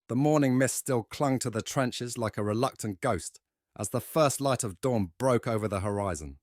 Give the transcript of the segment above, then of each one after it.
The morning mist still clung to the trenches like a reluctant ghost as the first light of dawn broke over the horizon.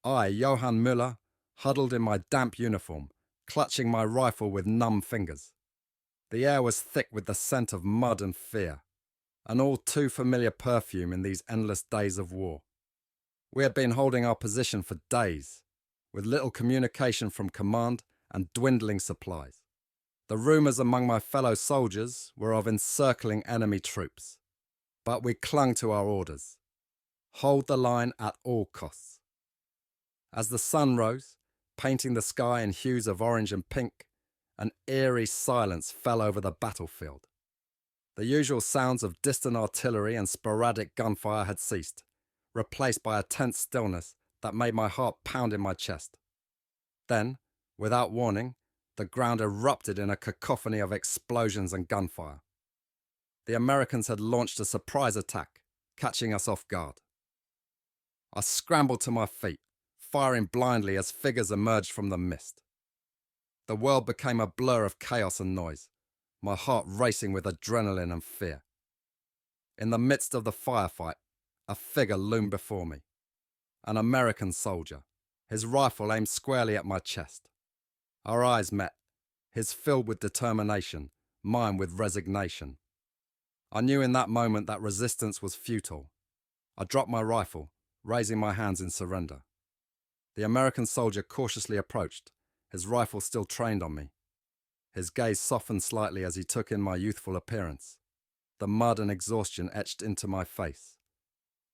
I, Johann Müller, huddled in my damp uniform, clutching my rifle with numb fingers. The air was thick with the scent of mud and fear, an all too familiar perfume in these endless days of war. We had been holding our position for days, with little communication from command and dwindling supplies. The rumours among my fellow soldiers were of encircling enemy troops, but we clung to our orders. Hold the line at all costs. As the sun rose, painting the sky in hues of orange and pink, an eerie silence fell over the battlefield. The usual sounds of distant artillery and sporadic gunfire had ceased, replaced by a tense stillness that made my heart pound in my chest. Then, without warning, the ground erupted in a cacophony of explosions and gunfire. The Americans had launched a surprise attack, catching us off guard. I scrambled to my feet, firing blindly as figures emerged from the mist. The world became a blur of chaos and noise, my heart racing with adrenaline and fear. In the midst of the firefight, a figure loomed before me. An American soldier, his rifle aimed squarely at my chest. Our eyes met, his filled with determination, mine with resignation. I knew in that moment that resistance was futile. I dropped my rifle, raising my hands in surrender. The American soldier cautiously approached, his rifle still trained on me. His gaze softened slightly as he took in my youthful appearance. The mud and exhaustion etched into my face.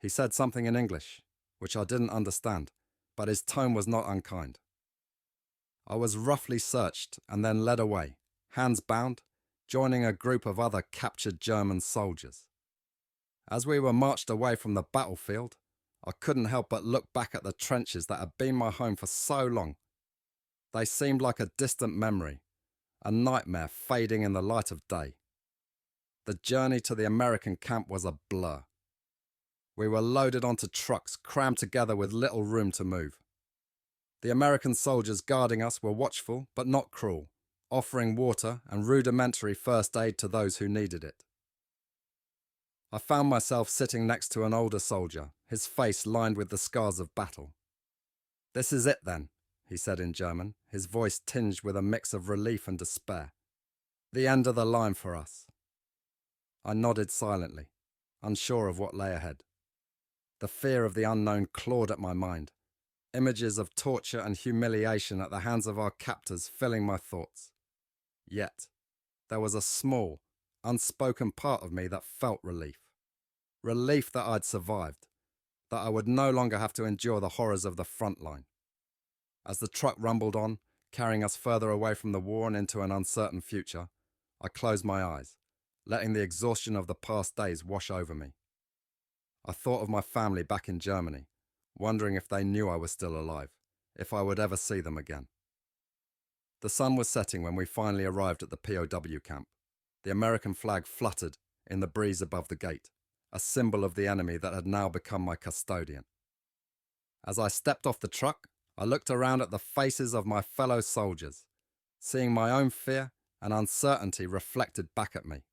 He said something in English, which I didn't understand, but his tone was not unkind. I was roughly searched and then led away, hands bound, joining a group of other captured German soldiers. As we were marched away from the battlefield, I couldn't help but look back at the trenches that had been my home for so long. They seemed like a distant memory, a nightmare fading in the light of day. The journey to the American camp was a blur. We were loaded onto trucks, crammed together with little room to move. The American soldiers guarding us were watchful but not cruel, offering water and rudimentary first aid to those who needed it. I found myself sitting next to an older soldier, his face lined with the scars of battle. "This is it then," he said in German, his voice tinged with a mix of relief and despair. "The end of the line for us." I nodded silently, unsure of what lay ahead. The fear of the unknown clawed at my mind, images of torture and humiliation at the hands of our captors filling my thoughts. Yet, there was a small, unspoken part of me that felt relief. Relief that I'd survived, that I would no longer have to endure the horrors of the front line. As the truck rumbled on, carrying us further away from the war and into an uncertain future, I closed my eyes, letting the exhaustion of the past days wash over me. I thought of my family back in Germany, wondering if they knew I was still alive, if I would ever see them again. The sun was setting when we finally arrived at the POW camp. The American flag fluttered in the breeze above the gate, a symbol of the enemy that had now become my custodian. As I stepped off the truck, I looked around at the faces of my fellow soldiers, seeing my own fear and uncertainty reflected back at me.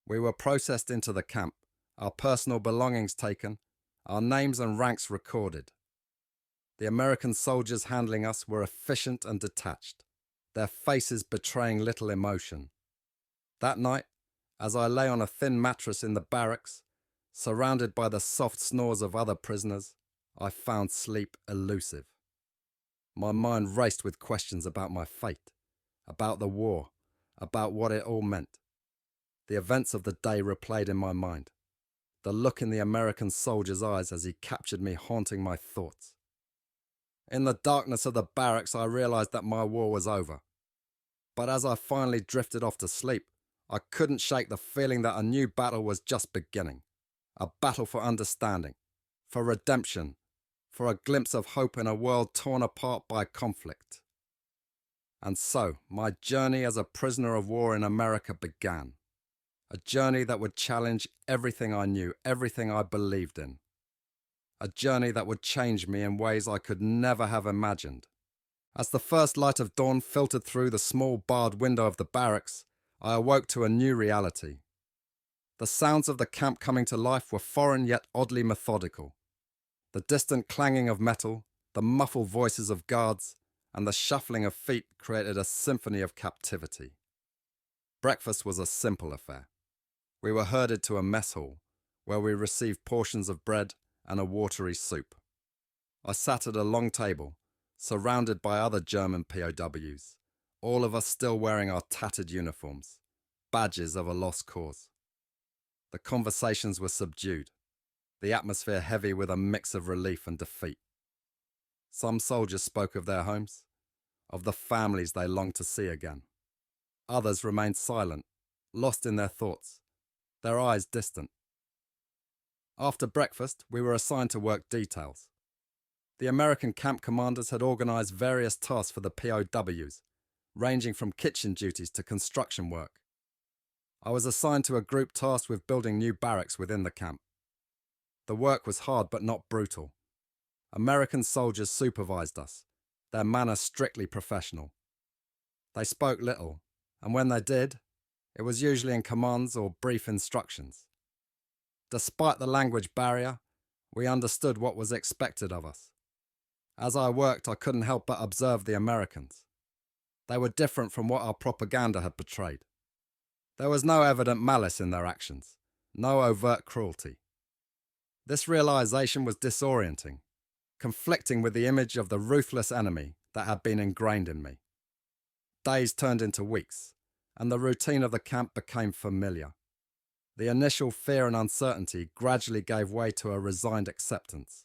We were processed into the camp, our personal belongings taken, our names and ranks recorded. The American soldiers handling us were efficient and detached, their faces betraying little emotion. That night, as I lay on a thin mattress in the barracks, surrounded by the soft snores of other prisoners, I found sleep elusive. My mind raced with questions about my fate, about the war, about what it all meant. The events of the day replayed in my mind, the look in the American soldier's eyes as he captured me haunting my thoughts. In the darkness of the barracks, I realized that my war was over. But as I finally drifted off to sleep, I couldn't shake the feeling that a new battle was just beginning. A battle for understanding, for redemption, for a glimpse of hope in a world torn apart by conflict. And so, my journey as a prisoner of war in America began. A journey that would challenge everything I knew, everything I believed in. A journey that would change me in ways I could never have imagined. As the first light of dawn filtered through the small barred window of the barracks, I awoke to a new reality. The sounds of the camp coming to life were foreign yet oddly methodical. The distant clanging of metal, the muffled voices of guards, and the shuffling of feet created a symphony of captivity. Breakfast was a simple affair. We were herded to a mess hall, where we received portions of bread and a watery soup. I sat at a long table, surrounded by other German POWs, all of us still wearing our tattered uniforms, badges of a lost cause. The conversations were subdued, the atmosphere heavy with a mix of relief and defeat. Some soldiers spoke of their homes, of the families they longed to see again. Others remained silent, lost in their thoughts, their eyes distant. After breakfast, we were assigned to work details. The American camp commanders had organized various tasks for the POWs, ranging from kitchen duties to construction work. I was assigned to a group tasked with building new barracks within the camp. The work was hard but not brutal. American soldiers supervised us, their manner strictly professional. They spoke little, and when they did, it was usually in commands or brief instructions. Despite the language barrier, we understood what was expected of us. As I worked, I couldn't help but observe the Americans. They were different from what our propaganda had portrayed. There was no evident malice in their actions, no overt cruelty. This realization was disorienting, conflicting with the image of the ruthless enemy that had been ingrained in me. Days turned into weeks, and the routine of the camp became familiar. The initial fear and uncertainty gradually gave way to a resigned acceptance.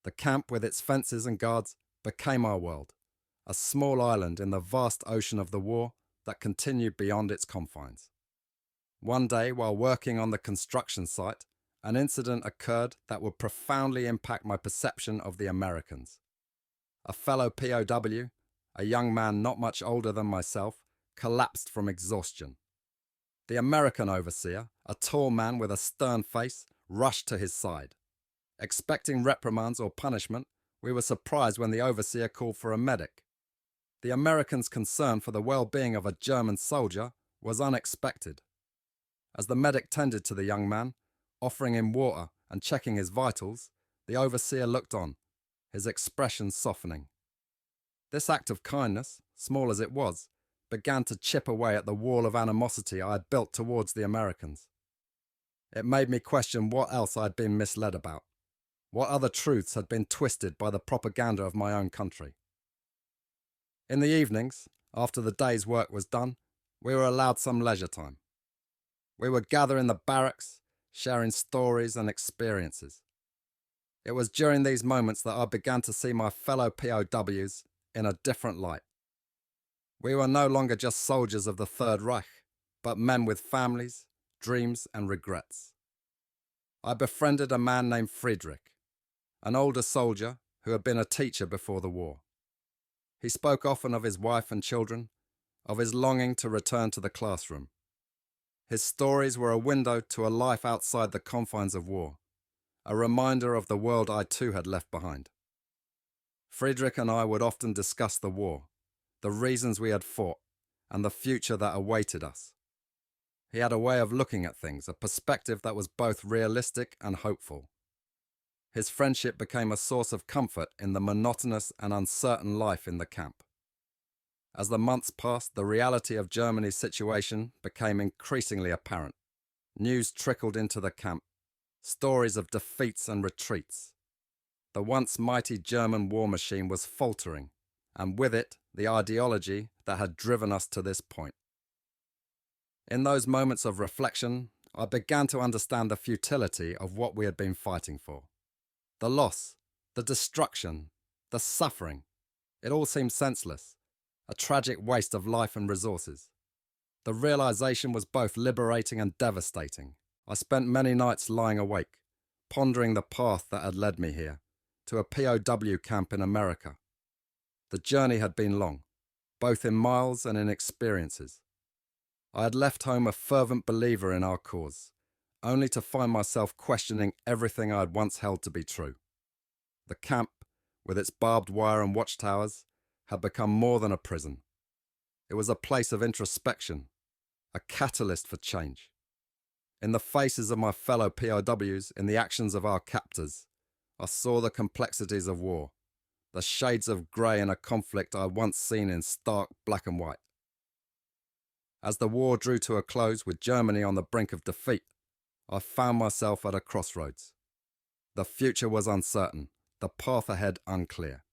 The camp with its fences and guards became our world, a small island in the vast ocean of the war that continued beyond its confines. One day, while working on the construction site, an incident occurred that would profoundly impact my perception of the Americans. A fellow POW, a young man not much older than myself, collapsed from exhaustion. The American overseer, a tall man with a stern face, rushed to his side. Expecting reprimands or punishment, we were surprised when the overseer called for a medic. The American's concern for the well-being of a German soldier was unexpected. As the medic tended to the young man, offering him water and checking his vitals, the overseer looked on, his expression softening. This act of kindness, small as it was, began to chip away at the wall of animosity I had built towards the Americans. It made me question what else I had been misled about, what other truths had been twisted by the propaganda of my own country. In the evenings, after the day's work was done, we were allowed some leisure time. We would gather in the barracks, sharing stories and experiences. It was during these moments that I began to see my fellow POWs in a different light. We were no longer just soldiers of the Third Reich, but men with families, dreams and regrets. I befriended a man named Friedrich, an older soldier who had been a teacher before the war. He spoke often of his wife and children, of his longing to return to the classroom. His stories were a window to a life outside the confines of war, a reminder of the world I too had left behind. Friedrich and I would often discuss the war, the reasons we had fought, and the future that awaited us. He had a way of looking at things, a perspective that was both realistic and hopeful. His friendship became a source of comfort in the monotonous and uncertain life in the camp. As the months passed, the reality of Germany's situation became increasingly apparent. News trickled into the camp, stories of defeats and retreats. The once mighty German war machine was faltering, and with it, the ideology that had driven us to this point. In those moments of reflection, I began to understand the futility of what we had been fighting for. The loss, the destruction, the suffering, it all seemed senseless, a tragic waste of life and resources. The realization was both liberating and devastating. I spent many nights lying awake, pondering the path that had led me here, to a POW camp in America. The journey had been long, both in miles and in experiences. I had left home a fervent believer in our cause, only to find myself questioning everything I had once held to be true. The camp, with its barbed wire and watchtowers, had become more than a prison. It was a place of introspection, a catalyst for change. In the faces of my fellow POWs, in the actions of our captors, I saw the complexities of war, the shades of grey in a conflict I had once seen in stark black and white. As the war drew to a close with Germany on the brink of defeat, I found myself at a crossroads. The future was uncertain, the path ahead unclear.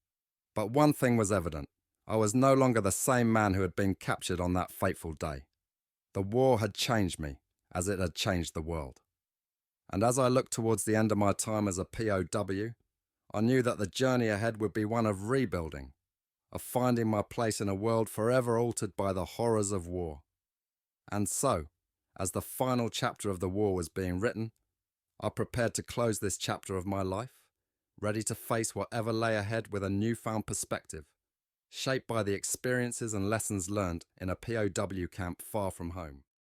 But one thing was evident. I was no longer the same man who had been captured on that fateful day. The war had changed me, as it had changed the world. And as I looked towards the end of my time as a POW, I knew that the journey ahead would be one of rebuilding, of finding my place in a world forever altered by the horrors of war. And so, as the final chapter of the war was being written, I prepared to close this chapter of my life, ready to face whatever lay ahead with a newfound perspective, shaped by the experiences and lessons learned in a POW camp far from home.